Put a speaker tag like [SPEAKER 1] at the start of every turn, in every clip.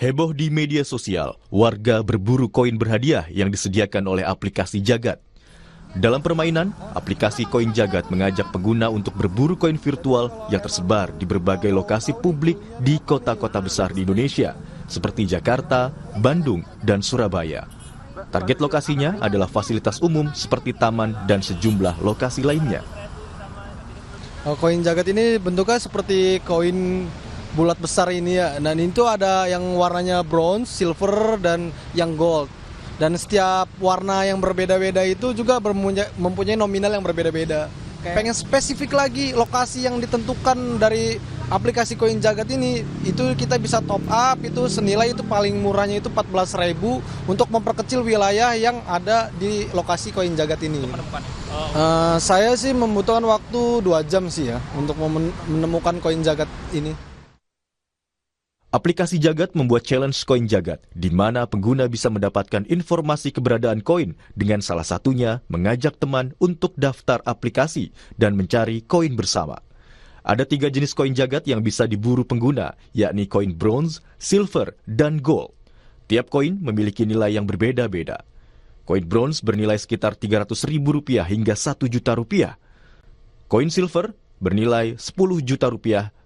[SPEAKER 1] Heboh di media sosial, warga berburu koin berhadiah yang disediakan oleh aplikasi Jagad. Dalam permainan, aplikasi Koin Jagad mengajak pengguna untuk berburu koin virtual yang tersebar di berbagai lokasi publik di kota-kota besar di Indonesia, seperti Jakarta, Bandung, dan Surabaya. Target lokasinya adalah fasilitas umum seperti taman dan sejumlah lokasi lainnya.
[SPEAKER 2] Koin Jagad ini bentuknya seperti koin bulat besar ini ya. Dan itu ada yang warnanya bronze, silver, dan yang gold. Dan setiap warna yang berbeda-beda itu juga mempunyai nominal yang berbeda-beda. Pengen spesifik lagi lokasi yang ditentukan dari aplikasi Koin Jagad ini, itu kita bisa top up, itu senilai itu paling murahnya itu 14.000 untuk memperkecil wilayah yang ada di lokasi Koin Jagad ini. Saya sih membutuhkan waktu 2 jam sih ya untuk menemukan Koin Jagad ini.
[SPEAKER 1] Aplikasi Jagad membuat challenge Koin Jagad, di mana pengguna bisa mendapatkan informasi keberadaan koin dengan salah satunya mengajak teman untuk daftar aplikasi dan mencari koin bersama. Ada 3 jenis koin Jagad yang bisa diburu pengguna, yakni koin bronze, silver, dan gold. Tiap koin memiliki nilai yang berbeda-beda. Koin bronze bernilai sekitar Rp300.000 hingga Rp1.000.000. Koin silver bernilai Rp10 juta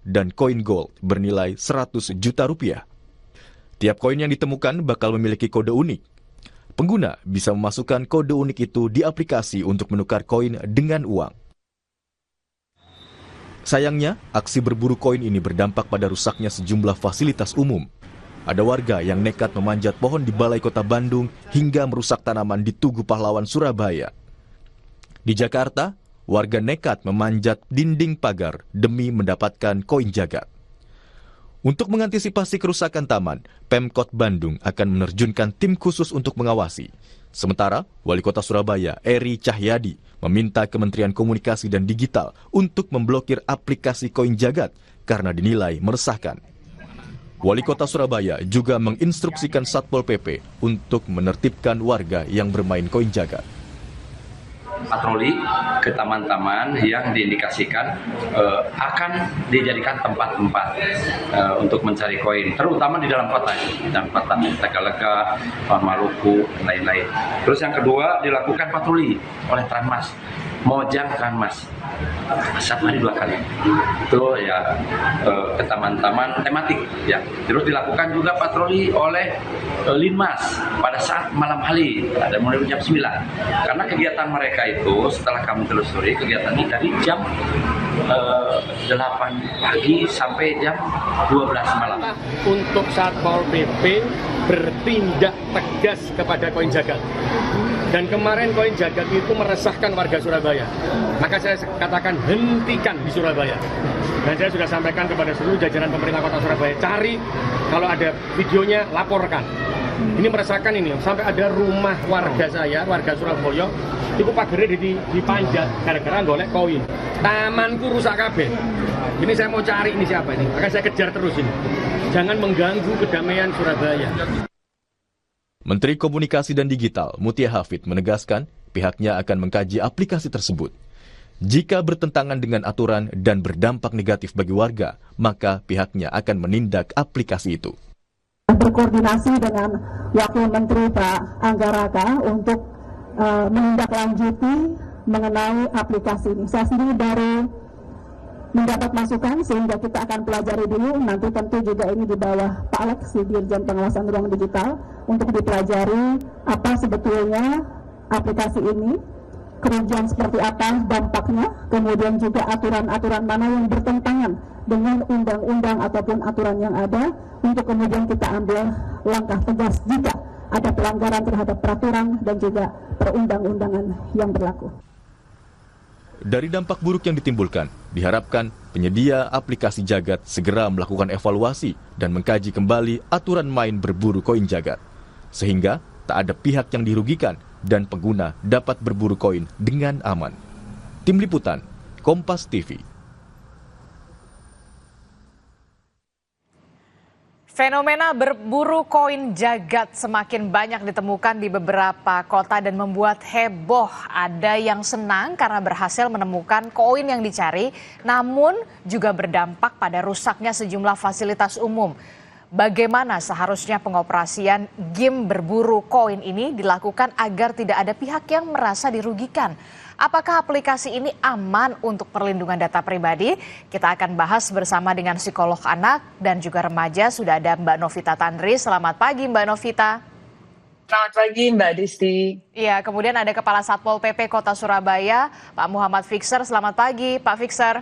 [SPEAKER 1] dan koin gold bernilai Rp100 juta. Tiap koin yang ditemukan bakal memiliki kode unik. Pengguna bisa memasukkan kode unik itu di aplikasi untuk menukar koin dengan uang. Sayangnya, aksi berburu koin ini berdampak pada rusaknya sejumlah fasilitas umum. Ada warga yang nekat memanjat pohon di Balai Kota Bandung hingga merusak tanaman di Tugu Pahlawan, Surabaya. Di Jakarta, warga nekat memanjat dinding pagar demi mendapatkan koin Jagad. Untuk mengantisipasi kerusakan taman, Pemkot Bandung akan menerjunkan tim khusus untuk mengawasi. Sementara, Wali Kota Surabaya, Eri Cahyadi, meminta Kementerian Komunikasi dan Digital untuk memblokir aplikasi Koin Jagad karena dinilai meresahkan. Wali Kota Surabaya juga menginstruksikan Satpol PP untuk menertibkan warga yang bermain Koin Jagad.
[SPEAKER 3] Patroli ke taman-taman yang diindikasikan akan dijadikan tempat-tempat untuk mencari koin, terutama di dalam kota, Tegalega, Maluku, dan lain-lain. Terus yang kedua, dilakukan patroli oleh Tranmas, Mojang Tranmas, 1 hari 2 kali. Itu ya ke taman-taman tematik ya. Terus dilakukan juga patroli oleh Linmas pada saat malam hari, ada mulai jam 9. Karena kegiatan mereka itu setelah kami telusuri kegiatannya dari jam 8 pagi sampai jam 12 malam.
[SPEAKER 4] Untuk Satpol PP bertindak tegas kepada Koin Jagad. Dan kemarin Koin Jagad itu meresahkan warga Surabaya. Maka saya katakan hentikan di Surabaya. Dan saya sudah sampaikan kepada seluruh jajaran pemerintah Kota Surabaya, cari kalau ada videonya laporkan. Ini meresahkan ini, sampai ada rumah warga saya, warga Surabaya, itu pagarnya dipanjat gara-gara golek koin. Tamanku rusak kabeh. Ini saya mau cari ini siapa ini, akan saya kejar terus ini. Jangan mengganggu kedamaian Surabaya.
[SPEAKER 1] Menteri Komunikasi dan Digital, Mutia Hafid, menegaskan pihaknya akan mengkaji aplikasi tersebut. Jika bertentangan dengan aturan dan berdampak negatif bagi warga, maka pihaknya akan menindak aplikasi itu.
[SPEAKER 5] Berkoordinasi dengan Wakil Menteri Pak Anggaraka untuk menindaklanjuti mengenai aplikasi ini. Saya sendiri baru mendapat masukan sehingga kita akan pelajari dulu, nanti tentu juga ini di bawah Pak Alex di Dirjen Pengawasan Ruang Digital untuk dipelajari apa sebetulnya aplikasi ini, kerugian seperti apa dampaknya, kemudian juga aturan-aturan mana yang bertentangan dengan undang-undang ataupun aturan yang ada, untuk kemudian kita ambil langkah tegas jika ada pelanggaran terhadap peraturan dan juga perundang-undangan yang berlaku.
[SPEAKER 1] Dari dampak buruk yang ditimbulkan, diharapkan penyedia aplikasi Jagad segera melakukan evaluasi dan mengkaji kembali aturan main berburu koin Jagad, sehingga tak ada pihak yang dirugikan dan pengguna dapat berburu koin dengan aman. Tim Liputan, Kompas TV.
[SPEAKER 6] Fenomena berburu koin Jagad semakin banyak ditemukan di beberapa kota dan membuat heboh. Ada yang senang karena berhasil menemukan koin yang dicari, namun juga berdampak pada rusaknya sejumlah fasilitas umum. bagaimana seharusnya pengoperasian game berburu koin ini dilakukan agar tidak ada pihak yang merasa dirugikan. Apakah aplikasi ini aman untuk perlindungan data pribadi? Kita akan bahas bersama dengan psikolog anak dan juga remaja. Sudah ada Mbak Novita Tandri. Selamat pagi Mbak Novita.
[SPEAKER 7] Selamat pagi Mbak Disti.
[SPEAKER 6] Iya, kemudian ada Kepala Satpol PP Kota Surabaya, Pak Muhammad Fixer. Selamat pagi Pak Fixer.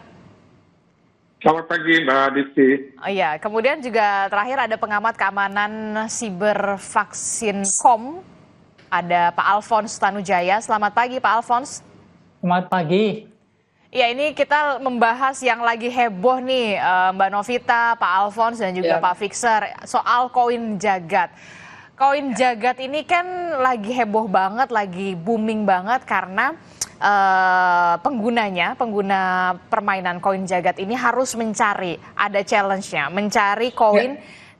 [SPEAKER 8] Selamat pagi Mbak Disti.
[SPEAKER 6] Iya, kemudian juga terakhir ada pengamat keamanan siber Vaksin.com. Ada Pak Alphonse Tanujaya. Selamat pagi Pak Alphonse.
[SPEAKER 7] Selamat pagi.
[SPEAKER 6] Ya, ini kita membahas yang lagi heboh nih, Mbak Novita, Pak Alphonse, dan juga Pak Fixer, soal koin jagat. Koin jagat ini kan lagi heboh banget, lagi booming banget karena pengguna permainan koin jagat ini harus mencari, ada challenge-nya, mencari koin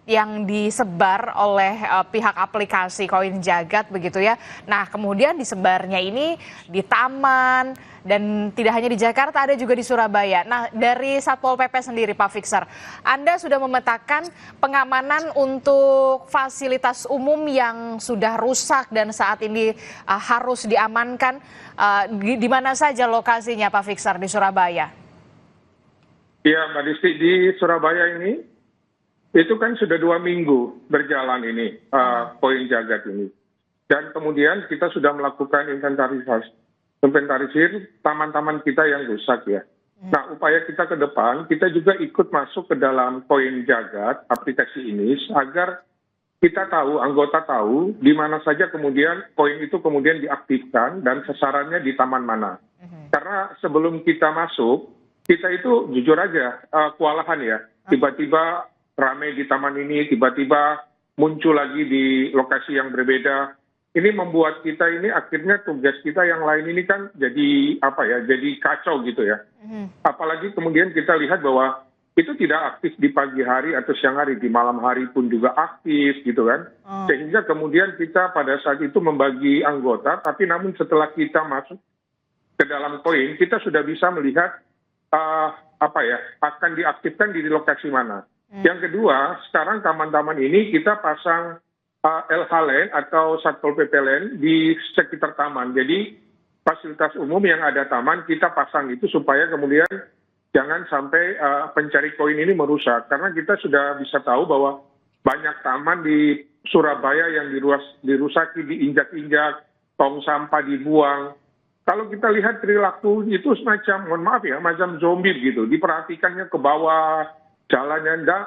[SPEAKER 6] yang disebar oleh pihak aplikasi koin jagat begitu ya. Nah, kemudian disebarnya ini di taman dan tidak hanya di Jakarta, ada juga di Surabaya. Nah, dari Satpol PP sendiri Pak Fixer, Anda sudah memetakan pengamanan untuk fasilitas umum yang sudah rusak dan saat ini harus diamankan. Di mana saja lokasinya Pak Fixer di Surabaya?
[SPEAKER 8] Iya Mbak Disti, di Surabaya ini itu kan sudah 2 minggu berjalan ini koin jagat ini, dan kemudian kita sudah melakukan inventarisir taman-taman kita yang rusak ya. Nah, upaya kita ke depan, kita juga ikut masuk ke dalam koin jagat aplikasi ini agar kita tahu, anggota tahu di mana saja kemudian koin itu kemudian diaktifkan dan sasarannya di taman mana. Karena sebelum kita masuk, kita itu jujur aja kewalahan ya, tiba-tiba ramai di taman ini, tiba-tiba muncul lagi di lokasi yang berbeda. Ini membuat kita ini akhirnya tugas kita yang lain ini kan jadi jadi kacau gitu ya. Apalagi kemudian kita lihat bahwa itu tidak aktif di pagi hari atau siang hari, di malam hari pun juga aktif gitu kan. Sehingga kemudian kita pada saat itu membagi anggota, tapi namun setelah kita masuk ke dalam koin, kita sudah bisa melihat akan diaktifkan di lokasi mana. Yang kedua, sekarang taman-taman ini kita pasang LH Lane atau Satpol PP Lane di sekitar taman. Jadi fasilitas umum yang ada taman kita pasang itu supaya kemudian jangan sampai pencari koin ini merusak. Karena kita sudah bisa tahu bahwa banyak taman di Surabaya yang dirusaki, diinjak-injak, tong sampah dibuang. Kalau kita lihat perilaku itu semacam, mohon maaf ya, macam zombie gitu. Diperhatikannya ke bawah, jalannya enggak.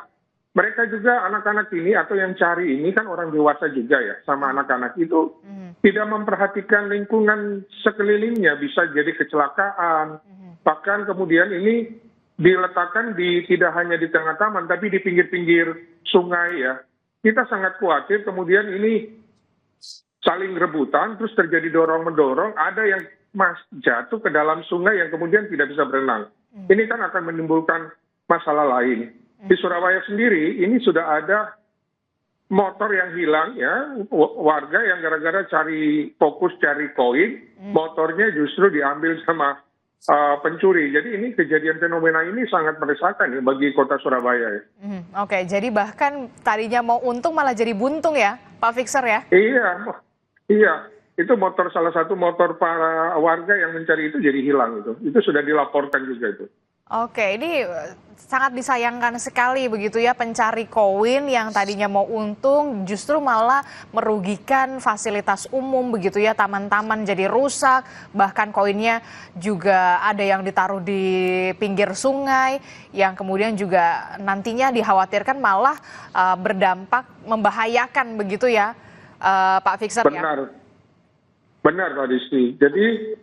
[SPEAKER 8] Mereka juga anak-anak ini atau yang cari ini kan orang dewasa juga ya, sama anak-anak itu tidak memperhatikan lingkungan sekelilingnya, bisa jadi kecelakaan. Bahkan kemudian ini diletakkan tidak hanya di tengah taman tapi di pinggir-pinggir sungai ya. Kita sangat khawatir kemudian ini saling rebutan terus terjadi dorong-mendorong, ada yang jatuh ke dalam sungai yang kemudian tidak bisa berenang. Ini kan akan menimbulkan masalah lain. Di Surabaya sendiri ini sudah ada motor yang hilang ya, warga yang gara-gara fokus cari koin, motornya justru diambil sama pencuri. Jadi ini kejadian fenomena ini sangat meresahkan ya bagi kota Surabaya ya.
[SPEAKER 6] Oke, jadi bahkan tadinya mau untung malah jadi buntung ya Pak Fixer ya?
[SPEAKER 8] Iya. Itu salah satu motor para warga yang mencari itu jadi hilang itu. Itu sudah dilaporkan juga itu.
[SPEAKER 6] Oke, ini sangat disayangkan sekali begitu ya, pencari koin yang tadinya mau untung justru malah merugikan fasilitas umum begitu ya, taman-taman jadi rusak, bahkan koinnya juga ada yang ditaruh di pinggir sungai yang kemudian juga nantinya dikhawatirkan malah berdampak membahayakan begitu ya, Pak Fixer ya?
[SPEAKER 8] Benar Pak Disti. Jadi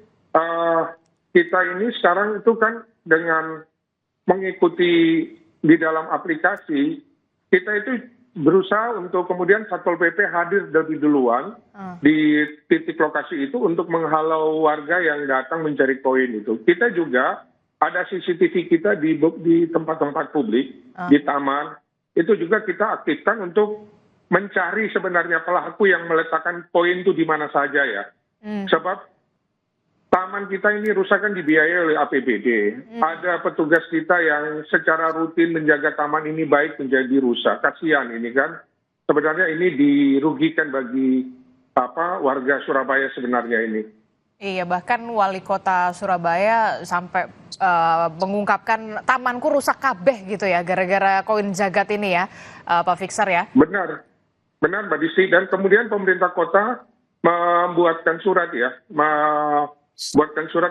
[SPEAKER 8] kita ini sekarang itu kan dengan mengikuti di dalam aplikasi, kita itu berusaha untuk kemudian Satpol PP hadir lebih duluan di titik lokasi itu untuk menghalau warga yang datang mencari koin itu. Kita juga ada CCTV kita di tempat-tempat publik, di taman, itu juga kita aktifkan untuk mencari sebenarnya pelaku yang meletakkan koin itu di mana saja ya. Sebab taman kita ini rusak kan dibiayai oleh APBD. Ada petugas kita yang secara rutin menjaga taman ini baik menjadi rusak. Kasihan ini kan. Sebenarnya ini dirugikan bagi warga Surabaya sebenarnya ini.
[SPEAKER 6] Iya, bahkan wali kota Surabaya sampai mengungkapkan tamanku rusak kabeh gitu ya, gara-gara koin jagat ini ya, Pak Fixer ya.
[SPEAKER 8] Benar, benar Mbak Disi. Dan kemudian pemerintah kota membuatkan surat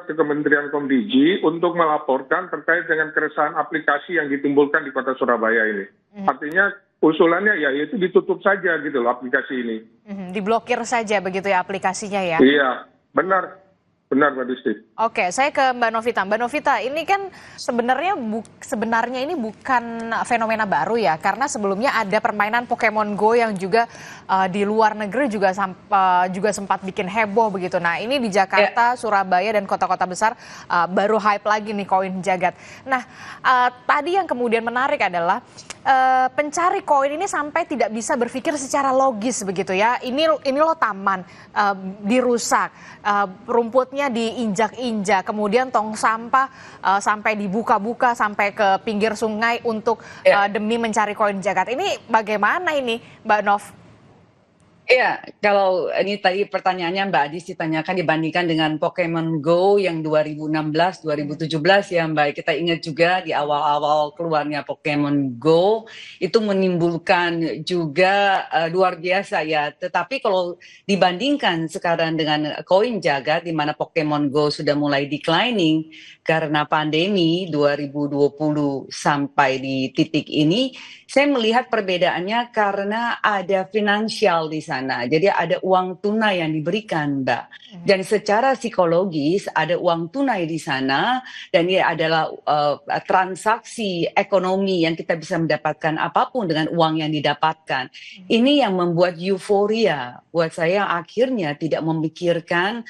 [SPEAKER 8] ke Kementerian Komdiji untuk melaporkan terkait dengan keresahan aplikasi yang ditimbulkan di kota Surabaya ini. Artinya usulannya ya itu ditutup saja gitu loh aplikasi ini.
[SPEAKER 6] Diblokir saja begitu ya aplikasinya ya.
[SPEAKER 8] Iya, benar Mbak Disti.
[SPEAKER 6] Oke, saya ke Mbak Novita. Mbak Novita, ini kan sebenarnya ini bukan fenomena baru ya, karena sebelumnya ada permainan Pokemon Go yang juga di luar negeri juga sempat bikin heboh begitu. Nah, ini di Jakarta, Surabaya dan kota-kota besar baru hype lagi nih koin jagat. Nah, tadi yang kemudian menarik adalah pencari koin ini sampai tidak bisa berpikir secara logis begitu ya. Ini loh taman dirusak, rumputnya diinjak-injak, kemudian tong sampah sampai dibuka-buka sampai ke pinggir sungai untuk demi mencari koin jagat. Ini bagaimana ini, Mbak Nov?
[SPEAKER 9] Iya, kalau ini tadi pertanyaannya Mbak Adis ditanyakan dibandingkan dengan Pokemon Go yang 2016, 2017 ya Mbak. Kita ingat juga di awal-awal keluarnya Pokemon Go itu menimbulkan juga luar biasa ya. Tetapi kalau dibandingkan sekarang dengan koin jagat di mana Pokemon Go sudah mulai declining karena pandemi 2020 sampai di titik ini, saya melihat perbedaannya karena ada finansial di sana. Jadi ada uang tunai yang diberikan, Mbak. Dan secara psikologis ada uang tunai di sana dan ini adalah transaksi ekonomi yang kita bisa mendapatkan apapun dengan uang yang didapatkan. Ini yang membuat euforia buat saya akhirnya tidak memikirkan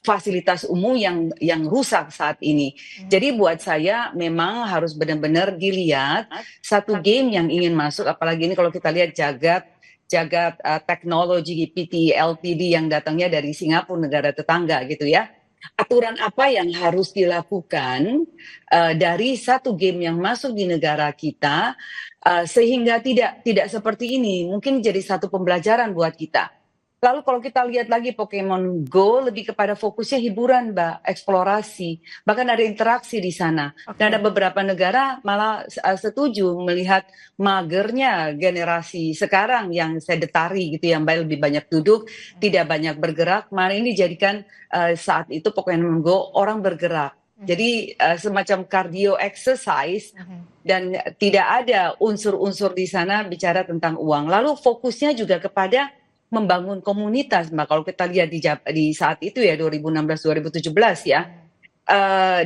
[SPEAKER 9] fasilitas umum yang rusak saat ini. Jadi buat saya memang harus benar-benar dilihat satu game yang ingin masuk, apalagi ini kalau kita lihat jagat teknologi PT LTD yang datangnya dari Singapura, negara tetangga gitu ya. Aturan apa yang harus dilakukan dari satu game yang masuk di negara kita sehingga tidak seperti ini, mungkin jadi satu pembelajaran buat kita. Lalu kalau kita lihat lagi Pokemon Go lebih kepada fokusnya hiburan, Mbak, eksplorasi, bahkan ada interaksi di sana. Dan ada beberapa negara malah setuju melihat magernya generasi sekarang yang sedentari gitu ya, Mbak, lebih banyak duduk, tidak banyak bergerak. Malah ini dijadikan saat itu Pokemon Go orang bergerak. Jadi semacam cardio exercise dan tidak ada unsur-unsur di sana bicara tentang uang. Lalu fokusnya juga kepada membangun komunitas, Mbak. Kalau kita lihat di saat itu ya 2016-2017 ya,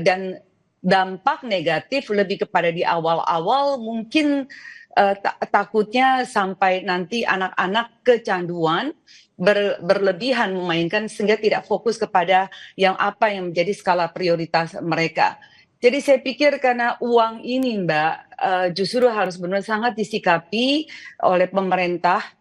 [SPEAKER 9] dan dampak negatif lebih kepada di awal-awal mungkin takutnya sampai nanti anak-anak kecanduan berlebihan memainkan sehingga tidak fokus kepada yang menjadi skala prioritas mereka. Jadi saya pikir karena uang ini, Mbak, justru harus benar sangat disikapi oleh pemerintah.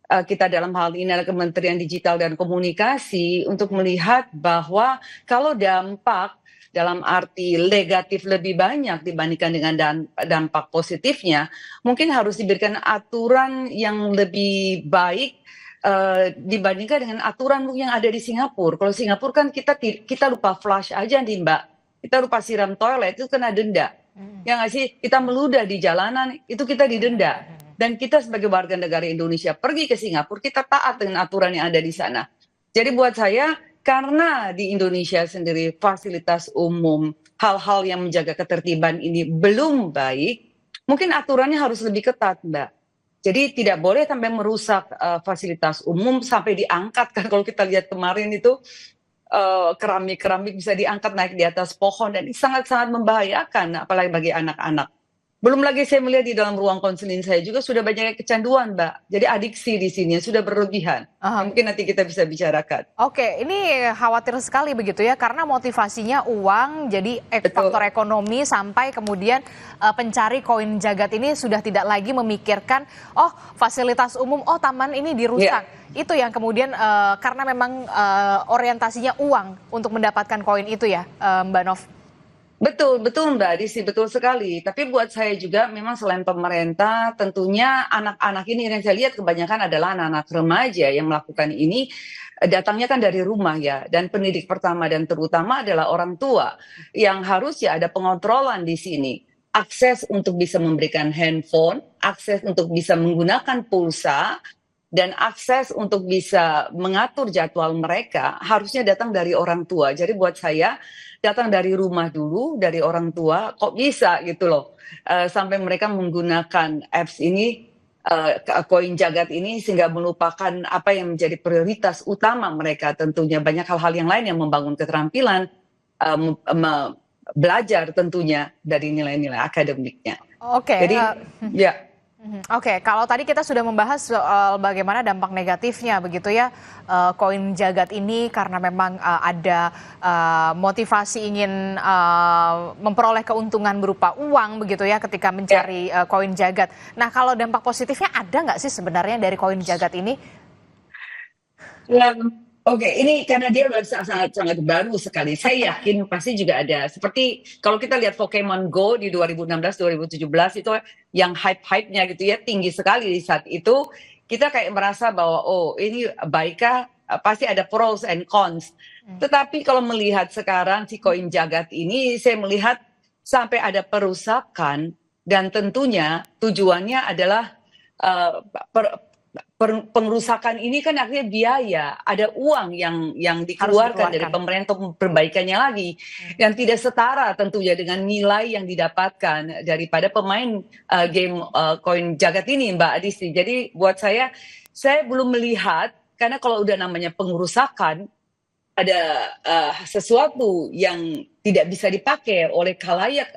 [SPEAKER 9] Kita dalam hal ini adalah Kementerian Digital dan Komunikasi untuk melihat bahwa kalau dampak dalam arti negatif lebih banyak dibandingkan dengan dampak positifnya, mungkin harus diberikan aturan yang lebih baik dibandingkan dengan aturan yang ada di Singapura. Kalau Singapura kan kita lupa flush aja nih, Mbak, kita lupa siram toilet itu kena denda. Ya nggak sih, kita meludah di jalanan itu kita didenda. Dan kita sebagai warga negara Indonesia pergi ke Singapura, kita taat dengan aturan yang ada di sana. Jadi buat saya, karena di Indonesia sendiri fasilitas umum, hal-hal yang menjaga ketertiban ini belum baik, mungkin aturannya harus lebih ketat, Mbak. Jadi tidak boleh sampai merusak fasilitas umum sampai diangkat. Kan kalau kita lihat kemarin itu keramik-keramik bisa diangkat naik di atas pohon dan sangat-sangat membahayakan, apalagi bagi anak-anak. Belum lagi saya melihat di dalam ruang konseling saya juga sudah banyak kecanduan, Mbak. Jadi adiksi di sini sudah berlebihan. Mungkin nanti kita bisa bicarakan.
[SPEAKER 6] Oke, ini khawatir sekali begitu ya, karena motivasinya uang, jadi faktor ekonomi sampai kemudian pencari koin jagat ini sudah tidak lagi memikirkan, oh fasilitas umum, oh taman ini dirusak. Itu yang kemudian karena memang orientasinya uang untuk mendapatkan koin itu ya, Mbak Nov.
[SPEAKER 9] Betul, betul Mbak Disi, betul sekali. Tapi buat saya juga memang selain pemerintah, tentunya anak-anak ini yang saya lihat kebanyakan adalah anak-anak remaja yang melakukan ini datangnya kan dari rumah ya. Dan pendidik pertama dan terutama adalah orang tua yang harus ya ada pengontrolan di sini. Akses untuk bisa memberikan handphone, akses untuk bisa menggunakan pulsa, dan akses untuk bisa mengatur jadwal mereka harusnya datang dari orang tua. Jadi buat saya datang dari rumah dulu, dari orang tua, kok bisa gitu loh. Sampai mereka menggunakan apps ini, koin jagat ini, sehingga melupakan apa yang menjadi prioritas utama mereka. Tentunya banyak hal-hal yang lain yang membangun keterampilan, belajar tentunya dari nilai-nilai akademiknya.
[SPEAKER 6] Oke.
[SPEAKER 9] Jadi ya.
[SPEAKER 6] Oke, kalau tadi kita sudah membahas soal bagaimana dampak negatifnya begitu ya, koin jagat ini karena memang ada motivasi ingin memperoleh keuntungan berupa uang begitu ya ketika mencari koin jagat. Nah, kalau dampak positifnya ada nggak sih sebenarnya dari koin jagat ini?
[SPEAKER 9] Oke, ini karena dia sangat baru sekali. Saya yakin pasti juga ada. Seperti kalau kita lihat Pokemon Go di 2016-2017 itu yang hype-nya gitu ya tinggi sekali di saat itu. Kita kayak merasa bahwa oh ini baikkah, pasti ada pros and cons. Tetapi kalau melihat sekarang si koin jagat ini, saya melihat sampai ada perusakan dan tentunya tujuannya adalah pengerusakan ini kan akhirnya biaya, ada uang yang dikeluarkan dari pemerintah untuk perbaikannya lagi, yang tidak setara tentunya dengan nilai yang didapatkan daripada pemain game koin jagat ini, Mbak Adisti. Jadi buat saya belum melihat, karena kalau udah namanya pengerusakan, ada sesuatu yang tidak bisa dipakai oleh khalayak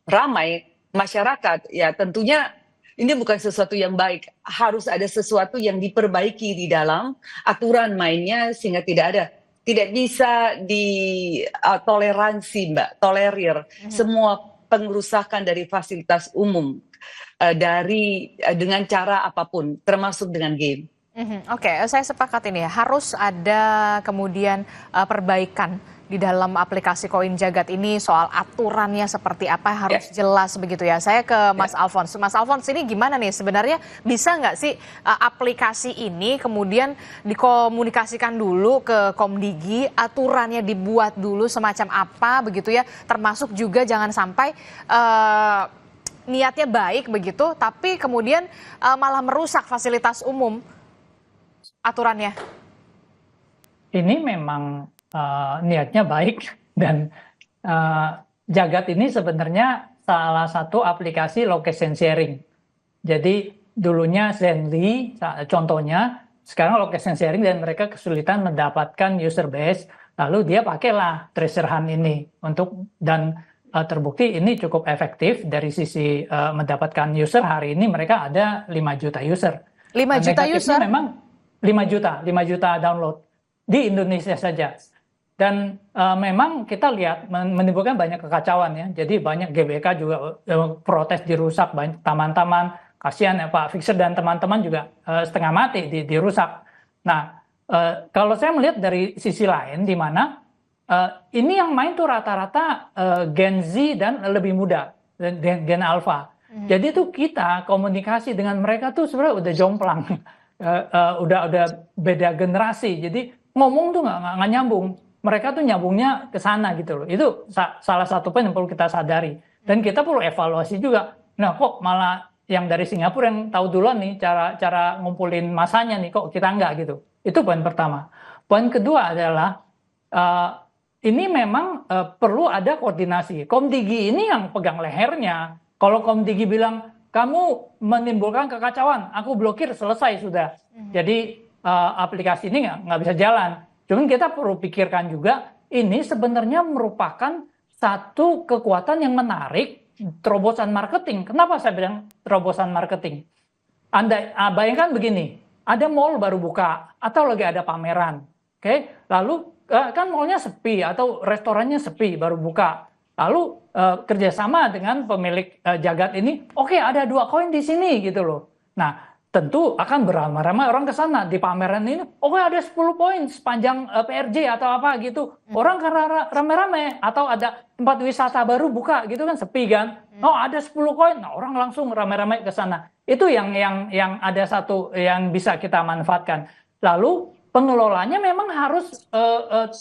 [SPEAKER 9] ramai masyarakat, ya tentunya ini bukan sesuatu yang baik. Harus ada sesuatu yang diperbaiki di dalam aturan mainnya sehingga tidak bisa ditoleransi, Mbak, tolerir semua pengerusakan dari fasilitas umum dengan cara apapun, termasuk dengan game.
[SPEAKER 6] Oke, saya sepakat ini ya, harus ada kemudian perbaikan di dalam aplikasi koin jagat ini, soal aturannya seperti apa harus jelas begitu ya. Saya ke Mas Alphonse. Mas Alphonse, ini gimana nih sebenarnya, bisa nggak sih aplikasi ini kemudian dikomunikasikan dulu ke Komdigi, aturannya dibuat dulu semacam apa begitu ya, termasuk juga jangan sampai niatnya baik begitu tapi kemudian malah merusak fasilitas umum aturannya.
[SPEAKER 7] Ini memang niatnya baik dan Jagat ini sebenarnya salah satu aplikasi location sharing. Jadi dulunya Zenly contohnya, sekarang location sharing dan mereka kesulitan mendapatkan user base, lalu dia pakailah Treasure Hunt ini dan terbukti ini cukup efektif dari sisi mendapatkan user. Hari ini mereka ada 5 juta user.
[SPEAKER 6] 5 juta user?
[SPEAKER 7] Memang 5 juta download di Indonesia saja. Dan memang kita lihat menimbulkan banyak kekacauan ya. Jadi banyak GBK juga protes dirusak, banyak taman-taman, kasihan ya Pak Fixer dan teman-teman juga setengah mati dirusak. Nah, kalau saya melihat dari sisi lain di mana ini yang main tuh rata-rata Gen Z dan lebih muda, Gen Alpha. Jadi tuh kita komunikasi dengan mereka tuh sebenarnya udah jomplang, udah beda generasi. Jadi ngomong tuh nggak nyambung. Mereka tuh nyambungnya ke sana gitu loh. Itu salah satu poin yang perlu kita sadari. Dan kita perlu evaluasi juga. Nah kok malah yang dari Singapura yang tahu duluan nih cara ngumpulin masanya nih, kok kita enggak gitu. Itu poin pertama. Poin kedua adalah ini memang perlu ada koordinasi. Komdigi ini yang pegang lehernya. Kalau Komdigi bilang, kamu menimbulkan kekacauan, aku blokir, selesai sudah. Jadi aplikasi ini nggak bisa jalan. Cuman kita perlu pikirkan juga, ini sebenarnya merupakan satu kekuatan yang menarik terobosan marketing. Kenapa saya bilang terobosan marketing? Anda bayangkan begini, ada mall baru buka atau lagi ada pameran, oke? Lalu kan mallnya sepi atau restorannya sepi baru buka. Lalu kerjasama dengan pemilik Jagat ini, oke, ada 2 koin di sini gitu loh. Nah, tentu akan beramai-ramai orang ke sana di pameran ini. Oke, ada 10 poin sepanjang PRJ atau apa gitu. Orang karena rame-rame atau ada tempat wisata baru buka gitu kan sepi kan. Oh, ada 10 koin. Nah, orang langsung rame-rame ke sana. Itu yang ada satu yang bisa kita manfaatkan. Lalu pengelolanya memang harus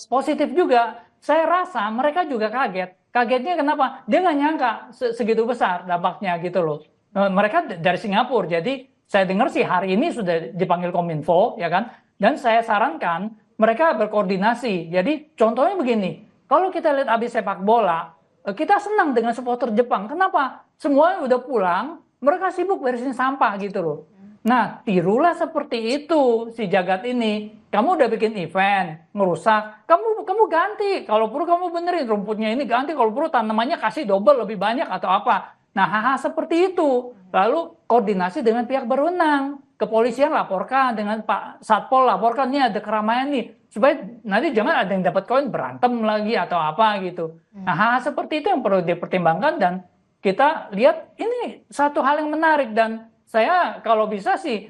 [SPEAKER 7] positif juga. Saya rasa mereka juga kaget. Kagetnya kenapa? Dia nggak nyangka segitu besar dampaknya gitu loh. Mereka dari Singapura, jadi saya dengar sih hari ini sudah dipanggil Kominfo, ya kan? Dan saya sarankan mereka berkoordinasi. Jadi contohnya begini, kalau kita lihat abis sepak bola, kita senang dengan supporter Jepang. Kenapa? Semua udah pulang, mereka sibuk beresin sampah gitu loh. Nah, tirulah seperti itu si Jagat ini. Kamu udah bikin event, ngerusak, kamu ganti. Kalau perlu kamu benerin rumputnya ini ganti, kalau perlu tanamannya kasih double lebih banyak atau apa. Nah, hal-hal seperti itu. Lalu koordinasi dengan pihak berwenang. Kepolisian laporkan, dengan Pak Satpol laporkan, nih ada keramaian nih. Supaya nanti jangan ada yang dapat koin berantem lagi atau apa gitu. Nah, hal-hal seperti itu yang perlu dipertimbangkan dan kita lihat ini satu hal yang menarik. Dan saya kalau bisa sih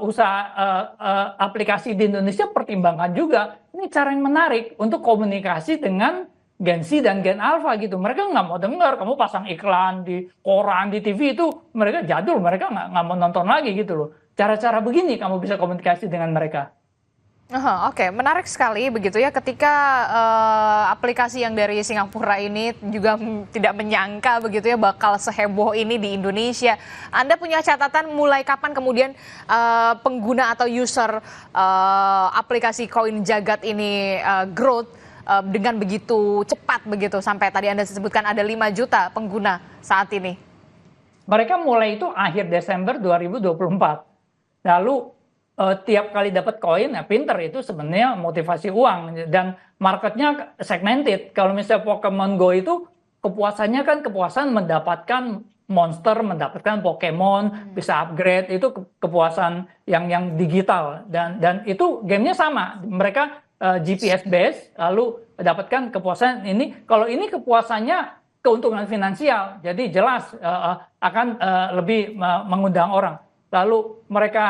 [SPEAKER 7] usaha aplikasi di Indonesia pertimbangkan juga. Ini cara yang menarik untuk komunikasi dengan Gen Z dan Gen Alpha gitu. Mereka nggak mau dengar kamu pasang iklan di koran, di TV itu. Mereka jadul, mereka nggak mau nonton lagi gitu loh. Cara-cara begini kamu bisa komunikasi dengan mereka.
[SPEAKER 6] Oke, menarik sekali begitu ya ketika aplikasi yang dari Singapura ini juga tidak menyangka begitu ya bakal seheboh ini di Indonesia. Anda punya catatan mulai kapan kemudian pengguna atau user aplikasi Koin Jagat ini growth dengan begitu cepat begitu sampai tadi Anda sebutkan ada 5 juta pengguna saat ini?
[SPEAKER 7] Mereka mulai itu akhir Desember 2024. Lalu tiap kali dapat koin, ya pinter itu sebenarnya motivasi uang dan marketnya segmented. Kalau misalnya Pokemon Go itu kepuasannya kan kepuasan mendapatkan monster, mendapatkan Pokemon, bisa upgrade, itu kepuasan yang digital dan itu gamenya sama. Mereka GPS base, lalu dapatkan kepuasan ini. Kalau ini kepuasannya keuntungan finansial, jadi jelas akan lebih mengundang orang. Lalu mereka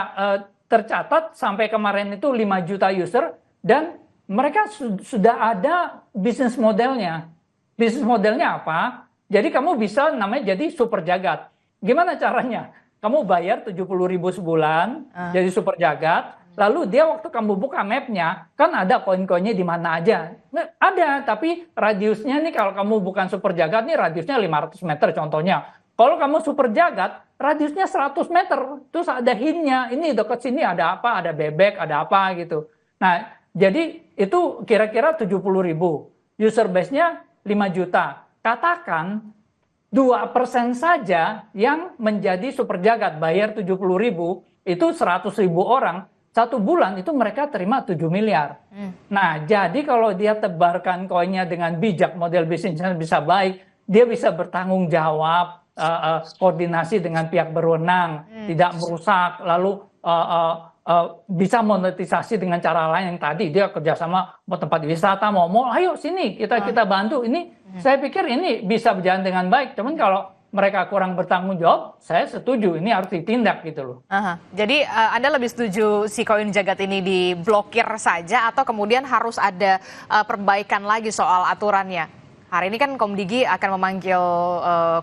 [SPEAKER 7] tercatat sampai kemarin itu 5 juta user dan mereka sudah ada bisnis modelnya. Bisnis modelnya apa? Jadi kamu bisa namanya jadi super jagat. Gimana caranya? Kamu bayar 70.000 sebulan jadi super jagat. Lalu dia waktu kamu buka mapnya, kan ada koin-koinnya di mana aja. Nah, ada, tapi radiusnya nih kalau kamu bukan super jagat nih radiusnya 500 meter contohnya. Kalau kamu super jagat, radiusnya 100 meter. Terus ada hintnya, ini dekat sini ada apa, ada bebek, ada apa gitu. Nah, jadi itu kira-kira 70.000. User base-nya 5 juta. Katakan 2% saja yang menjadi super jagat, bayar 70.000, itu 100.000 orang. 1 bulan itu mereka terima 7 miliar. Nah, jadi kalau dia tebarkan koinnya dengan bijak, model bisnisnya bisa baik, dia bisa bertanggung jawab, koordinasi dengan pihak berwenang, tidak merusak, lalu bisa monetisasi dengan cara lain yang tadi dia kerjasama mau tempat wisata, mau ayo sini kita bantu. Ini saya pikir ini bisa berjalan dengan baik. Cuman kalau mereka kurang bertanggung jawab, saya setuju ini harus ditindak gitu loh.
[SPEAKER 6] Jadi Anda lebih setuju si Koin Jagat ini diblokir saja atau kemudian harus ada perbaikan lagi soal aturannya? Hari ini kan Komdigi akan memanggil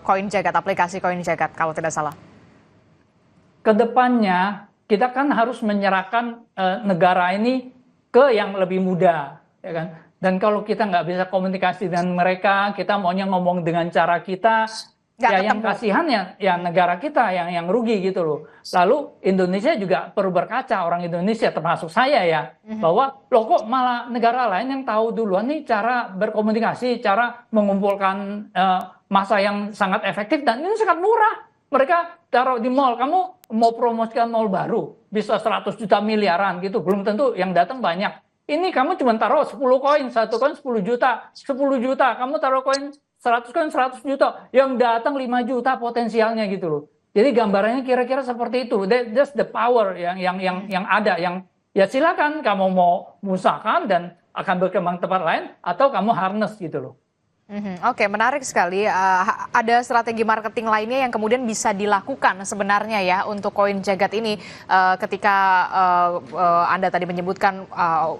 [SPEAKER 6] Koin Jagat, aplikasi Koin Jagat kalau tidak salah.
[SPEAKER 7] Kedepannya kita kan harus menyerahkan negara ini ke yang lebih muda, ya kan? Dan kalau kita nggak bisa komunikasi dengan mereka, kita maunya ngomong dengan cara kita. Yang kasihan ya negara kita yang rugi gitu loh. Lalu Indonesia juga perlu berkaca, orang Indonesia termasuk saya ya, bahwa loh kok malah negara lain yang tahu duluan nih cara berkomunikasi, cara mengumpulkan massa yang sangat efektif dan ini sangat murah. Mereka taruh di mall, kamu mau promosikan mall baru, bisa 100 juta miliaran gitu, belum tentu yang datang banyak. Ini kamu cuma taruh 10 koin, 1 koin 10 juta, 10 juta, kamu taruh koin 100 kan 100 juta, yang datang 5 juta potensialnya gitu loh. Jadi gambarannya kira-kira seperti itu. That's the power yang ada, yang ya silakan kamu mau musahkan dan akan berkembang tempat lain, atau kamu harness gitu loh.
[SPEAKER 6] Oke, menarik sekali. Ada strategi marketing lainnya yang kemudian bisa dilakukan sebenarnya ya untuk koin jagat ini ketika Anda tadi menyebutkan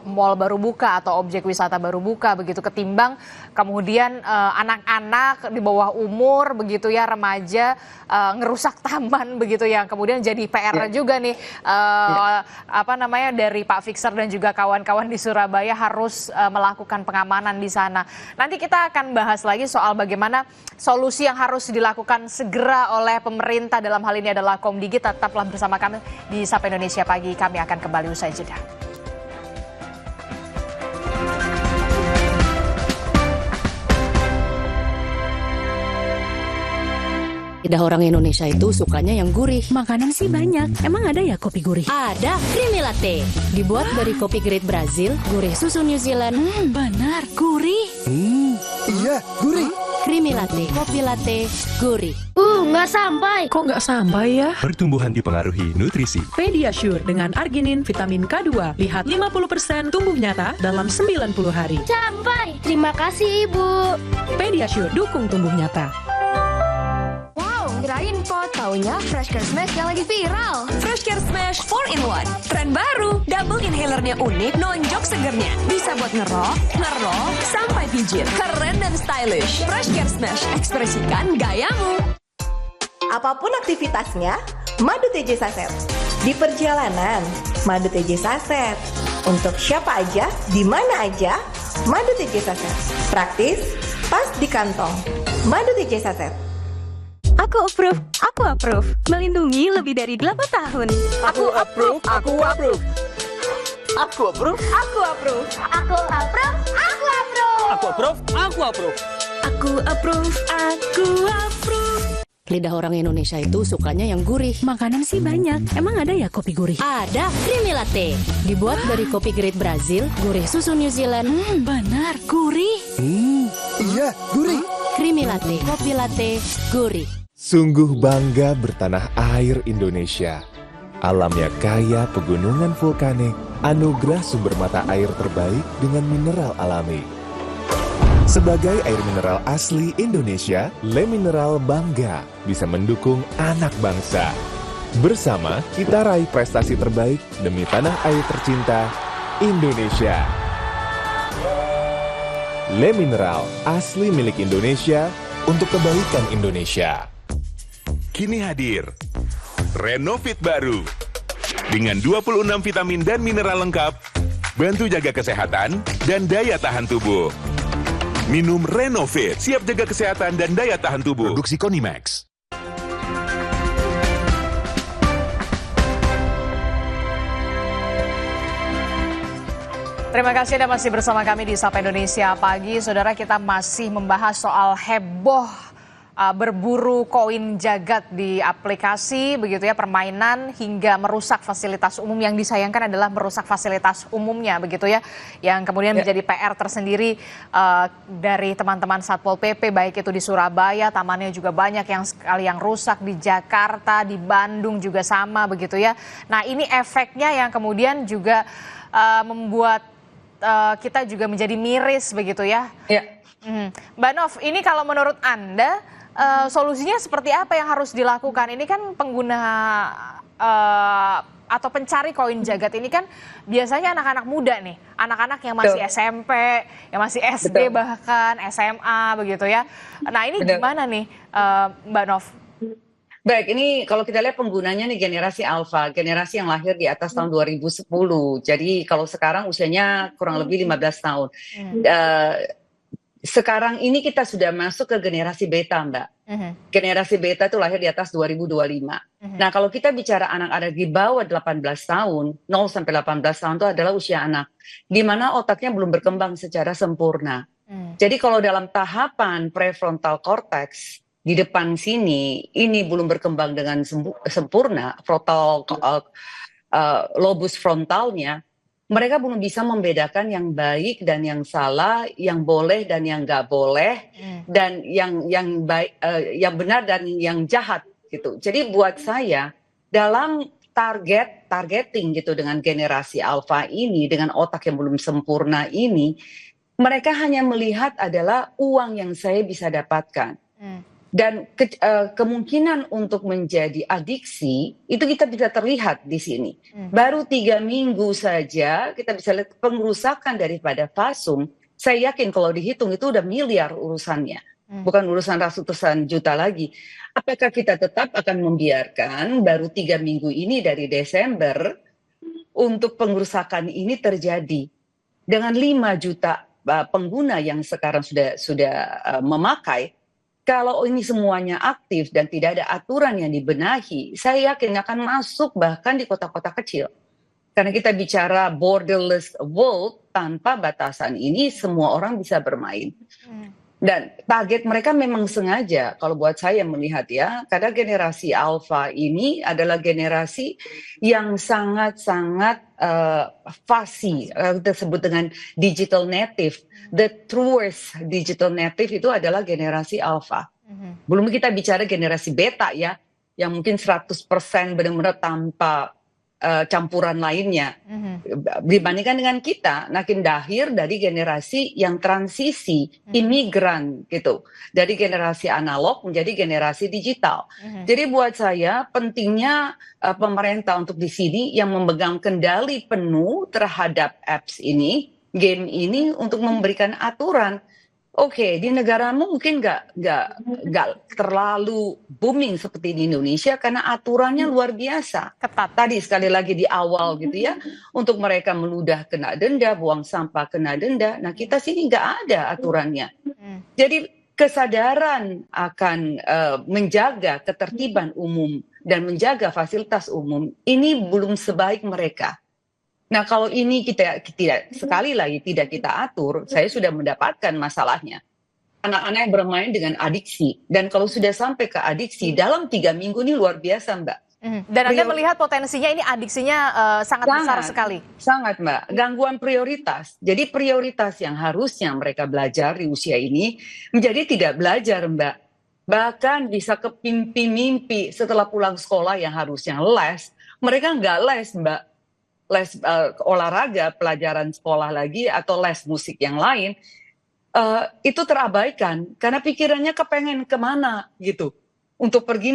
[SPEAKER 6] mall baru buka atau objek wisata baru buka begitu, ketimbang kemudian anak-anak di bawah umur begitu ya, remaja ngerusak taman begitu ya, kemudian jadi PR juga nih apa namanya dari Pak Fixer dan juga kawan-kawan di Surabaya harus melakukan pengamanan di sana. Nanti kita akan bahas lagi soal bagaimana solusi yang harus dilakukan segera oleh pemerintah, dalam hal ini adalah Komdigi. Tetaplah bersama kami di Sapa Indonesia Pagi, kami akan kembali usai jeda.
[SPEAKER 10] Lidah orang Indonesia itu sukanya yang gurih.
[SPEAKER 11] Makanan sih banyak. Emang ada ya kopi gurih?
[SPEAKER 10] Ada, Creamy Latte. Dibuat dari kopi grade Brazil, gurih susu New Zealand.
[SPEAKER 11] Benar, gurih.
[SPEAKER 12] Iya, gurih.
[SPEAKER 10] Creamy Latte, kopi latte, gurih.
[SPEAKER 11] Nggak sampai. Kok nggak sampai ya?
[SPEAKER 12] Pertumbuhan dipengaruhi nutrisi.
[SPEAKER 11] Pediasure dengan arginin, vitamin K2. Lihat 50% tumbuh nyata dalam 90 hari.
[SPEAKER 13] Sampai. Terima kasih, Ibu.
[SPEAKER 11] Pediasure, dukung tumbuh nyata.
[SPEAKER 13] Kirain pot, taunya Fresh Care Smash yang lagi viral.
[SPEAKER 14] Fresh Care Smash 4-in-1. Tren baru, double inhalernya unik, nonjok segernya. Bisa buat ngerok, sampai pijit. Keren dan stylish. Fresh Care Smash, ekspresikan gayamu.
[SPEAKER 15] Apapun aktivitasnya, madu TJ Saset. Di perjalanan, madu TJ Saset. Untuk siapa aja, di mana aja, madu TJ Saset. Praktis, pas di kantong. Madu TJ Saset.
[SPEAKER 14] Aku approve. Melindungi lebih dari 8 tahun.
[SPEAKER 12] Aku approve.
[SPEAKER 10] Lidah orang Indonesia itu sukanya yang gurih.
[SPEAKER 11] Makanan sih banyak. Emang ada ya kopi gurih?
[SPEAKER 10] Ada, Creamy Latte. Dibuat dari kopi grade Brazil, gurih susu New Zealand.
[SPEAKER 11] Benar, gurih.
[SPEAKER 12] Iya, gurih.
[SPEAKER 10] Creamy Latte, kopi latte, gurih.
[SPEAKER 16] Sungguh bangga bertanah air Indonesia. Alamnya kaya pegunungan vulkanik, anugerah sumber mata air terbaik dengan mineral alami. Sebagai air mineral asli Indonesia, Le Mineral bangga bisa mendukung anak bangsa. Bersama kita raih prestasi terbaik demi tanah air tercinta, Indonesia. Le Mineral, asli milik Indonesia untuk kebaikan Indonesia.
[SPEAKER 17] Kini hadir Renovit baru dengan 26 vitamin dan mineral lengkap, bantu jaga kesehatan dan daya tahan tubuh. Minum Renovit, siap jaga kesehatan dan daya tahan tubuh.
[SPEAKER 12] Produksi Konimax.
[SPEAKER 6] Terima kasih Anda masih bersama kami di Sapa Indonesia Pagi. Saudara, kita masih membahas soal heboh berburu koin jagat di aplikasi begitu ya, permainan hingga merusak fasilitas umum. Yang disayangkan adalah merusak fasilitas umumnya begitu ya, yang kemudian menjadi PR tersendiri dari teman-teman Satpol PP, baik itu di Surabaya, tamannya juga banyak yang sekali yang rusak, di Jakarta, di Bandung juga sama begitu ya. Nah, ini efeknya yang kemudian juga membuat kita juga menjadi miris begitu ya. Mbak Nov, ini kalau menurut Anda solusinya seperti apa yang harus dilakukan? Ini kan pengguna atau pencari koin jagat ini kan biasanya anak-anak muda nih, anak-anak yang masih SMP, yang masih SD bahkan SMA begitu ya. Nah, ini gimana nih Mbak Nov?
[SPEAKER 9] Baik, ini kalau kita lihat penggunanya nih generasi alfa, generasi yang lahir di atas tahun 2010. Jadi kalau sekarang usianya kurang lebih 15 tahun. Sekarang ini kita sudah masuk ke generasi beta, Mbak. Generasi beta itu lahir di atas 2025. Nah, kalau kita bicara anak-anak di bawah 18 tahun, 0 sampai 18 tahun itu adalah usia anak, di mana otaknya belum berkembang secara sempurna. Jadi kalau dalam tahapan prefrontal cortex, di depan sini, ini belum berkembang dengan sempurna, frontal lobus frontalnya. mereka belum bisa membedakan yang baik dan yang salah, yang boleh dan yang nggak boleh, dan yang baik, yang benar dan yang jahat gitu. Jadi buat saya dalam targeting gitu dengan generasi alpha ini, dengan otak yang belum sempurna ini, mereka hanya melihat adalah uang yang saya bisa dapatkan. Dan kemungkinan untuk menjadi adiksi itu kita bisa terlihat di sini. Baru 3 minggu saja kita bisa lihat pengerusakan daripada Fasum. Saya yakin kalau dihitung itu udah miliar urusannya, bukan urusan ratusan juta lagi. Apakah kita tetap akan membiarkan baru 3 minggu ini dari Desember untuk pengerusakan ini terjadi dengan 5 juta pengguna yang sekarang sudah memakai? Kalau ini semuanya aktif dan tidak ada aturan yang dibenahi, saya yakin akan masuk bahkan di kota-kota kecil. Karena kita bicara borderless world, tanpa batasan ini semua orang bisa bermain. Dan target mereka memang sengaja, kalau buat saya melihat ya, karena generasi alpha ini adalah generasi yang sangat-sangat fasih, kita sebut dengan digital native. The truest digital native itu adalah generasi alpha. Belum kita bicara generasi beta ya, yang mungkin 100% benar-benar tanpa campuran lainnya. Dibandingkan dengan kita, makin lahir dari generasi yang transisi, imigran gitu. Dari generasi analog menjadi generasi digital. Jadi buat saya pentingnya pemerintah untuk di sini yang memegang kendali penuh terhadap apps ini, game ini untuk memberikan aturan. Oke, di negaramu mungkin nggak terlalu booming seperti di Indonesia karena aturannya luar biasa.
[SPEAKER 6] Ketat.
[SPEAKER 9] Tadi sekali lagi di awal gitu ya, untuk mereka meludah kena denda, buang sampah kena denda. Nah kita sini nggak ada aturannya. Jadi kesadaran akan menjaga ketertiban umum dan menjaga fasilitas umum ini belum sebaik mereka. Nah kalau ini kita tidak, sekali lagi tidak kita atur, saya sudah mendapatkan masalahnya. Anak-anak yang bermain dengan adiksi, dan kalau sudah sampai ke adiksi, dalam 3 minggu ini luar biasa Mbak.
[SPEAKER 6] Dan Anda melihat potensinya ini adiksinya sangat besar sekali.
[SPEAKER 9] Sangat Mbak, gangguan prioritas. Jadi prioritas yang harusnya mereka belajar di usia ini, menjadi tidak belajar Mbak. Bahkan bisa ke mimpi-mimpi setelah pulang sekolah yang harusnya les, mereka nggak les Mbak. Les olahraga, pelajaran sekolah lagi, atau les musik yang lain, itu terabaikan karena pikirannya kepengen kemana gitu untuk pergi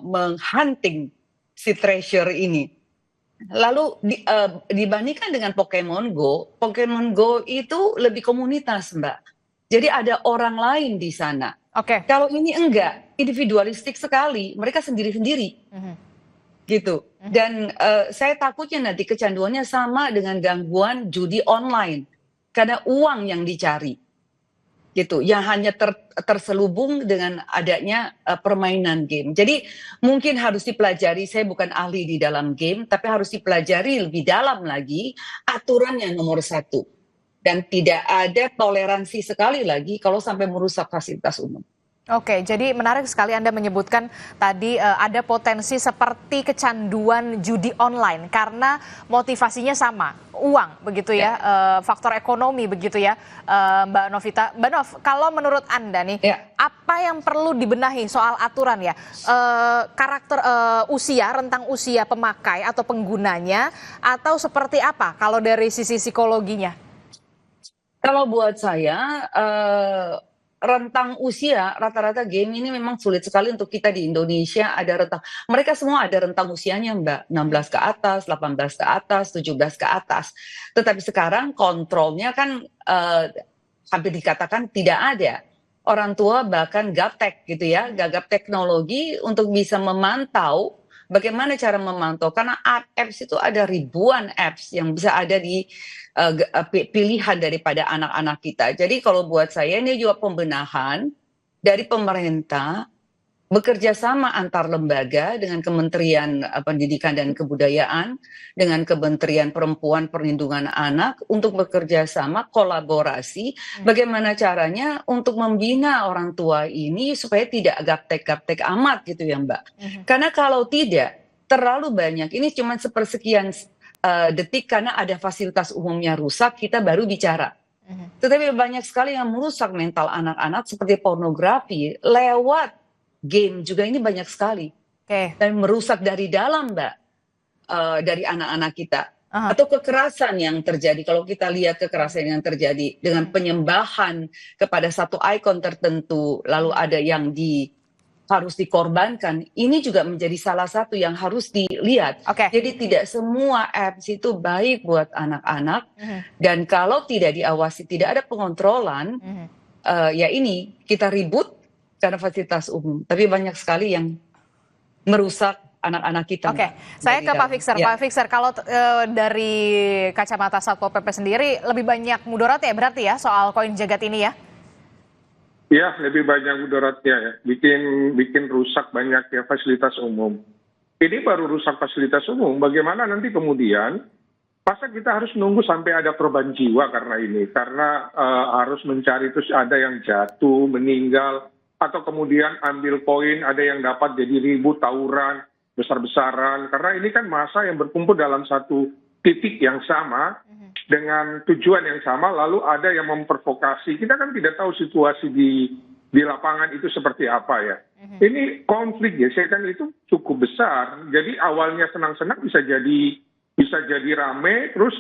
[SPEAKER 9] menghunting si treasure ini. Lalu dibandingkan dengan Pokemon Go itu lebih komunitas Mbak. Jadi ada orang lain di sana. Kalau ini enggak, individualistik sekali, mereka sendiri-sendiri. Gitu. Dan saya takutnya nanti kecanduannya sama dengan gangguan judi online karena uang yang dicari gitu, yang hanya terselubung dengan adanya permainan game. Jadi mungkin harus dipelajari, saya bukan ahli di dalam game, tapi harus dipelajari lebih dalam lagi aturan yang nomor 1, dan tidak ada toleransi sekali lagi kalau sampai merusak fasilitas umum.
[SPEAKER 6] Oke, jadi menarik sekali Anda menyebutkan tadi ada potensi seperti kecanduan judi online karena motivasinya sama, uang begitu ya, faktor ekonomi begitu ya, Mbak Novita. Mbak Nov, kalau menurut Anda nih, apa yang perlu dibenahi soal aturan ya, karakter usia, rentang usia pemakai atau penggunanya, atau seperti apa kalau dari sisi psikologinya?
[SPEAKER 9] Kalau buat saya, rentang usia rata-rata game ini memang sulit sekali untuk kita di Indonesia ada rentang. Mereka semua ada rentang usianya Mbak, 16 ke atas, 18 ke atas, 17 ke atas. Tetapi sekarang kontrolnya kan hampir dikatakan tidak ada. Orang tua bahkan gaptek gitu ya, gagap teknologi untuk bisa memantau bagaimana cara memantau. Karena apps itu ada ribuan apps yang bisa ada di pilihan daripada anak-anak kita. Jadi kalau buat saya ini juga pembenahan dari pemerintah, bekerja sama antar lembaga dengan Kementerian Pendidikan dan Kebudayaan, dengan Kementerian Perempuan Perlindungan Anak untuk bekerja sama kolaborasi bagaimana caranya untuk membina orang tua ini supaya tidak gaptek-gaptek amat gitu ya Mbak. Karena kalau tidak terlalu banyak, ini cuma sepersekian detik karena ada fasilitas umumnya rusak, kita baru bicara. Tetapi banyak sekali yang merusak mental anak-anak seperti pornografi lewat game juga, ini banyak sekali. Dan merusak dari dalam, Mbak, dari anak-anak kita. Atau kekerasan yang terjadi, kalau kita lihat kekerasan yang terjadi dengan penyembahan kepada satu ikon tertentu, lalu ada yang harus dikorbankan, ini juga menjadi salah satu yang harus dilihat. Jadi tidak semua apps itu baik buat anak-anak, dan kalau tidak diawasi, tidak ada pengontrolan, ya ini kita ribut karena fasilitas umum. Tapi banyak sekali yang merusak anak-anak kita.
[SPEAKER 6] Saya ke Pak Fixer. Pak Fixer, kalau dari kacamata Satpol PP sendiri, lebih banyak mudarat ya berarti ya soal koin jagat ini ya?
[SPEAKER 8] Ya, lebih banyak mudaratnya ya. Bikin rusak banyak ya fasilitas umum. Ini baru rusak fasilitas umum. Bagaimana nanti kemudian, masa kita harus nunggu sampai ada korban jiwa karena ini? Karena harus mencari, terus ada yang jatuh, meninggal, atau kemudian ambil koin, ada yang dapat jadi ribut, tawuran, besar-besaran. Karena ini kan massa yang berkumpul dalam satu titik yang sama, dengan tujuan yang sama, lalu ada yang memprovokasi. Kita kan tidak tahu situasi di lapangan itu seperti apa ya. Ini konflik gesekan itu cukup besar. Jadi awalnya senang-senang bisa jadi rame, terus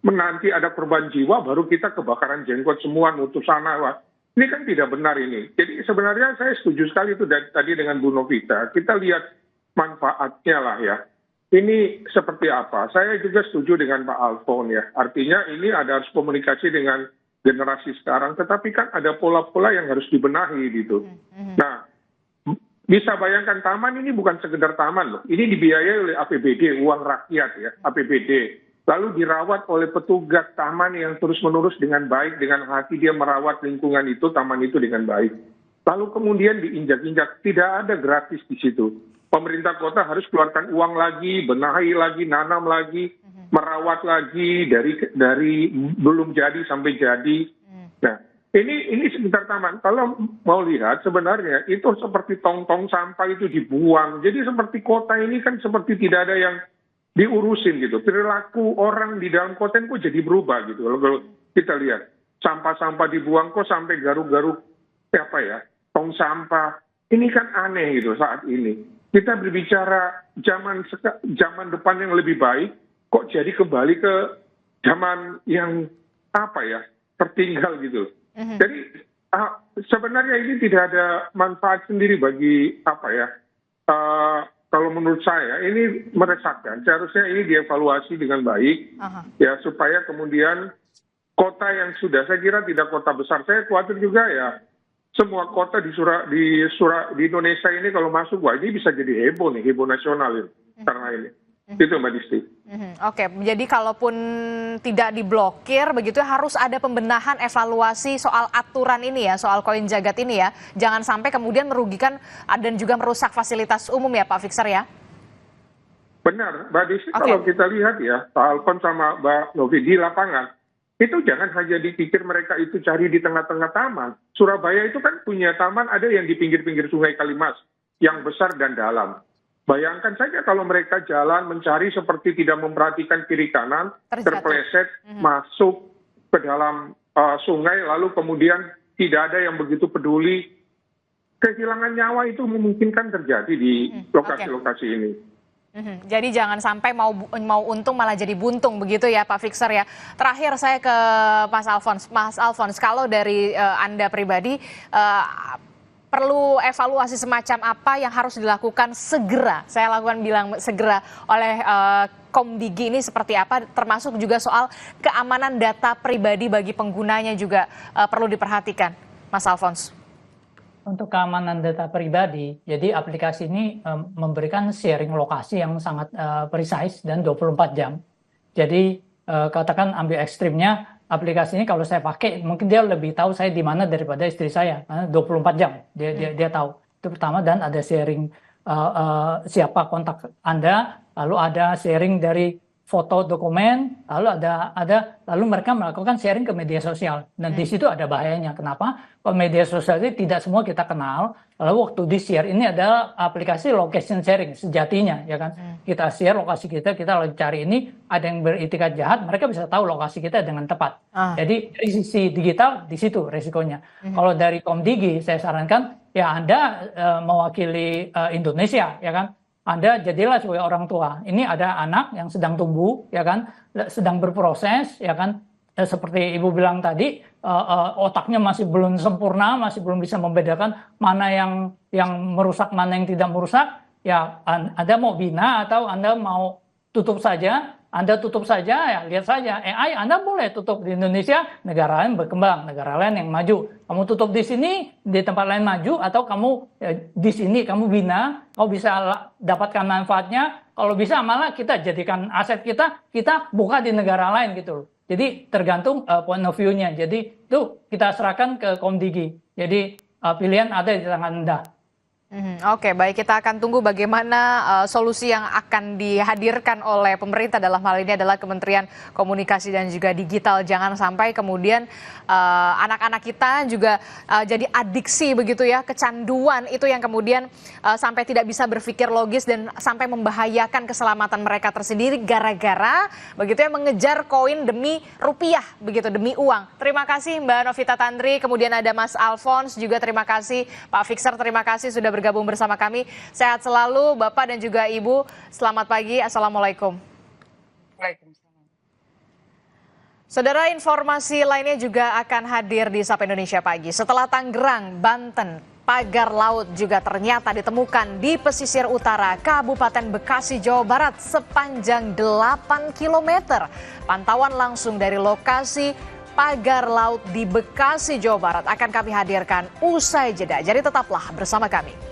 [SPEAKER 8] menanti ada korban jiwa, baru kita kebakaran jenggot semua, nutup sana. Wah, ini kan tidak benar ini. Jadi sebenarnya saya setuju sekali itu tadi dengan Bu Novita. Kita lihat manfaatnya lah ya. Ini seperti apa? Saya juga setuju dengan Pak Alfon ya. Artinya ini ada harus komunikasi dengan generasi sekarang, tetapi kan ada pola-pola yang harus dibenahi gitu. Nah, bisa bayangkan taman ini bukan sekedar taman loh. Ini dibiayai oleh APBD, uang rakyat ya, APBD. Lalu dirawat oleh petugas taman yang terus-menerus dengan baik, dengan hati dia merawat lingkungan itu, taman itu dengan baik. Lalu kemudian diinjak-injak, tidak ada gratis di situ. Pemerintah kota harus keluarkan uang lagi, benahi lagi, nanam lagi, merawat lagi dari belum jadi sampai jadi. Nah, ini sekitar taman. Kalau mau lihat sebenarnya itu seperti tong-tong sampah itu dibuang. Jadi seperti kota ini kan seperti tidak ada yang diurusin gitu. Perilaku orang di dalam kota kok jadi berubah gitu. Kalau kita lihat sampah-sampah dibuang kok sampai garuk-garuk tong sampah. Ini kan aneh gitu saat ini. Kita berbicara zaman depan yang lebih baik, kok jadi kembali ke zaman yang tertinggal gitu. Jadi sebenarnya ini tidak ada manfaat sendiri bagi kalau menurut saya ini meresahkan. Seharusnya ini dievaluasi dengan baik ya supaya kemudian kota yang sudah, saya kira tidak kota besar. Saya khawatir juga ya semua kota di Indonesia ini kalau masuk, wah ini bisa jadi heboh nasional ini, karena ini. Itu Mbak Disti.
[SPEAKER 6] Jadi kalaupun tidak diblokir begitu harus ada pembenahan evaluasi soal aturan ini ya, soal koin jagat ini ya. Jangan sampai kemudian merugikan dan juga merusak fasilitas umum ya Pak Fixer ya.
[SPEAKER 8] Benar, Mbak Disti, kalau kita lihat ya, Pak Alfon sama Mbak Novi di lapangan, itu jangan hanya dipikir mereka itu cari di tengah-tengah taman. Surabaya itu kan punya taman, ada yang di pinggir-pinggir Sungai Kalimas, yang besar dan dalam. Bayangkan saja kalau mereka jalan mencari seperti tidak memperhatikan kiri kanan, terpeleset, masuk ke dalam sungai, lalu kemudian tidak ada yang begitu peduli. Kehilangan nyawa itu memungkinkan terjadi di lokasi-lokasi ini.
[SPEAKER 6] Jadi jangan sampai mau untung malah jadi buntung begitu ya Pak Fixer ya. Terakhir saya ke Mas Alfons. Mas Alfons, kalau dari Anda pribadi perlu evaluasi semacam apa yang harus dilakukan segera? Saya bilang segera oleh Komdigi ini seperti apa? Termasuk juga soal keamanan data pribadi bagi penggunanya juga perlu diperhatikan, Mas Alfons.
[SPEAKER 7] Untuk keamanan data pribadi, jadi aplikasi ini memberikan sharing lokasi yang sangat precise dan 24 jam. Jadi katakan ambil ekstrimnya, aplikasi ini kalau saya pakai, mungkin dia lebih tahu saya di mana daripada istri saya, karena 24 jam dia tahu. Itu pertama, dan ada sharing siapa kontak Anda, lalu ada sharing dari foto dokumen, lalu mereka melakukan sharing ke media sosial. Dan di situ ada bahayanya. Kenapa? Kalau media sosial itu tidak semua kita kenal. Lalu waktu di share ini adalah aplikasi location sharing sejatinya, ya kan? Kita share lokasi kita lagi cari ini, ada yang beritikat jahat, mereka bisa tahu lokasi kita dengan tepat. Jadi dari sisi digital di situ resikonya. Kalau dari Komdigi saya sarankan ya Anda mewakili Indonesia, ya kan? Anda jadilah sebagai orang tua. Ini ada anak yang sedang tumbuh, ya kan, sedang berproses, ya kan. Seperti Ibu bilang tadi, otaknya masih belum sempurna, masih belum bisa membedakan mana yang merusak, mana yang tidak merusak. Ya, Anda mau bina atau Anda mau tutup saja. Anda tutup saja, ya lihat saja. AI Anda boleh tutup di Indonesia, negara lain berkembang, negara lain yang maju. Kamu tutup di sini, di tempat lain maju, atau kamu di sini kamu bina, kamu bisa dapatkan manfaatnya. Kalau bisa malah kita jadikan aset kita buka di negara lain gitu loh. Jadi tergantung point of view-nya. Jadi itu kita serahkan ke Komdigi. Jadi pilihan ada di tangan Anda.
[SPEAKER 6] Oke, baik, kita akan tunggu bagaimana solusi yang akan dihadirkan oleh pemerintah, dalam hal ini adalah Kementerian Komunikasi dan juga Digital. Jangan sampai kemudian anak-anak kita juga jadi adiksi begitu ya, kecanduan itu yang kemudian sampai tidak bisa berpikir logis dan sampai membahayakan keselamatan mereka tersendiri gara-gara begitu ya mengejar koin demi rupiah begitu, demi uang. Terima kasih Mbak Novita Tandri, kemudian ada Mas Alphonse juga, terima kasih Pak Fixer, terima kasih sudah bergabung bersama kami. Sehat selalu Bapak dan juga Ibu. Selamat pagi. Assalamualaikum.
[SPEAKER 9] Waalaikumsalam.
[SPEAKER 6] Saudara, informasi lainnya juga akan hadir di Sapa Indonesia Pagi. Setelah Tangerang, Banten, pagar laut juga ternyata ditemukan di pesisir utara Kabupaten Bekasi, Jawa Barat sepanjang 8 km. Pantauan langsung dari lokasi pagar laut di Bekasi, Jawa Barat akan kami hadirkan usai jeda. Jadi tetaplah bersama kami.